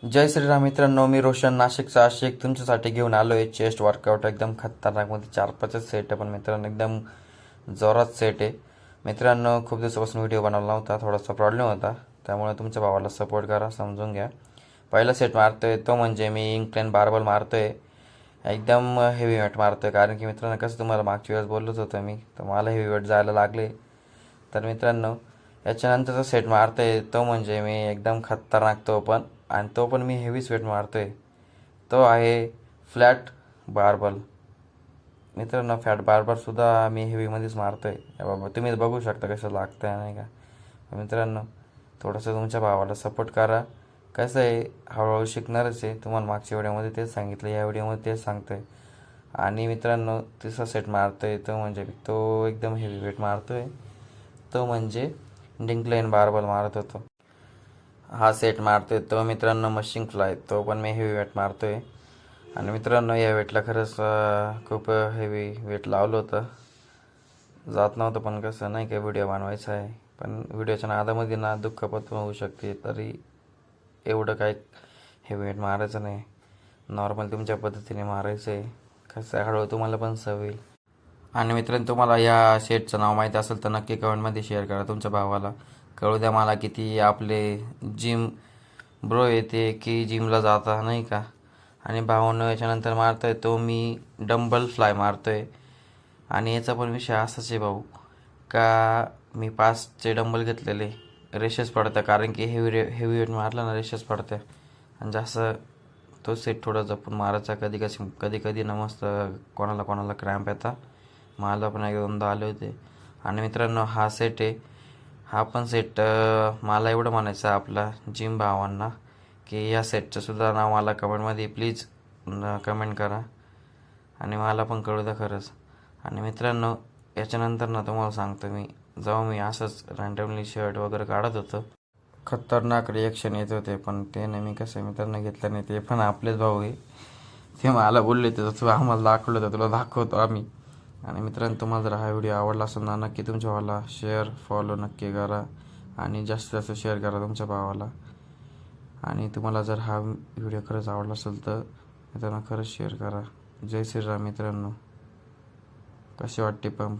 जय श्रीराम मित्रांनो, मी रोशन नाशिकचा आशिक तुमच्यासाठी घेऊन आलो आहे. चेस्ट वर्कआउट एकदम खतरनाकमध्ये 4-5 सेट आहे, पण मित्रांनो एकदम जोरात सेट आहे. मित्रांनो खूप दिवसापासून व्हिडिओ बनवला नव्हता, थोडासा प्रॉब्लेम होता, त्यामुळे तुमच्या भावाला सपोर्ट करा, समजून घ्या. पहिला सेट मारतोय तो म्हणजे मी इन्क्लाइन बारबल मारतोय, एकदम हेवी वेट मारतोय. कारण की मित्रांनो कसं तुम्हाला मागच्या वेळेस बोललोच होतं मी, तर मला हेवी वेट जायला लागले. तर मित्रांनो याच्यानंतरचा सेट मारतोय तो म्हणजे मी एकदम खतरनाक तो पण, आणि तो पण मी हेवीच वेट मारतोय. तो आहे फ्लॅट बारबल. मित्रांनो फॅट बारबलसुद्धा मी हेवीमध्येच मारतोय. बाबा तुम्ही बघू शकता कसं लागतं आहे नाही का. मित्रांनो थोडंसं तुमच्या भावाला सपोर्ट करा. कसं आहे, हळूहळू शिकणारच आहे. तुम्हाला मागच्या व्हिडिओमध्ये तेच सांगितलं, या व्हिडिओमध्ये तेच सांगतो आहे. आणि मित्रांनो तिसरा सेट मारतोय तो म्हणजे तो एकदम हेवी वेट मारतोय, तो म्हणजे डिंक्लाइन बारबल मारत होतो. हा सेट मारतोय तो मित्रांनो मशीन फ्लाय, तो पण मी हेवी वेट मारतोय. आणि मित्रांनो या वेटला खरंच खूप हेवी वेट लावलं होतं, जात नव्हतं. पण कसं नाही काय, व्हिडिओ बनवायचा आहे, पण व्हिडिओच्या नादामध्ये ना दुःखपत होऊ शकते, तरी एवढं काय हेवी वेट मारायचं नाही, नॉर्मल तुमच्या पद्धतीने मारायचं आहे. कसं आहे, हळूहळू तुम्हाला पण सवय येईल. आणि मित्रांनो तुम्हाला या शेटचं नाव माहिती असेल तर नक्की कमेंटमध्ये शेअर करा, तुमच्या भावाला कळू द्या मला किती आपले जिम ब्रो येते की जिमला जाता नाही का. आणि भावानं याच्यानंतर मारतोय तो मी डंबल फ्लाय मारतोय. आणि याचा पण विषय असाच आहे भाऊ, का मी 5चे डंबल घेतलेले, रेशेस पडतं. कारण की हेवी वेट मारलं ना रेशेस पडते. आणि जास्त तो सेट थोडा जपून मारायचा. कधी कधी ना मस्त कोणाला कोणाला क्रॅम्प येतात, मला पण एक दोनदा आले होते. आणि मित्रांनो हा सेट आहे, हा पण सेट मला एवढं म्हणायचं आहे आपला जिम भावांना, की या सेटचं सुद्धा नाव मला कमेंटमध्ये प्लीज कमेंट करा, आणि मला पण कळू द्या खरंच. आणि मित्रांनो याच्यानंतर ना तुम्हाला सांगतो मी, जेव्हा मी असंच रँडमली शर्ट वगैरे काढत होतो, खतरनाक रिॲक्शन येत होते. पण ते नाही, मी कसं मित्रांनो घेतलं नाही, ते पण आपलेच भाऊ आहे. ते मला बोलले तर तू आम्हाला दाखवलं तर तुला दाखवतो आम्ही. आणि मित्रांनो तुम्हाला जर हा व्हिडिओ आवडला असेल ना, नक्की तुमच्या भावाला शेअर फॉलो नक्की करा, आणि जास्तीत जास्त शेअर करा तुमच्या भावाला. आणि तुम्हाला जर हा व्हिडिओ खरंच आवडला असेल तर मित्रांनो खरंच शेअर करा. जय श्रीराम मित्रांनो. कसे वाटते पण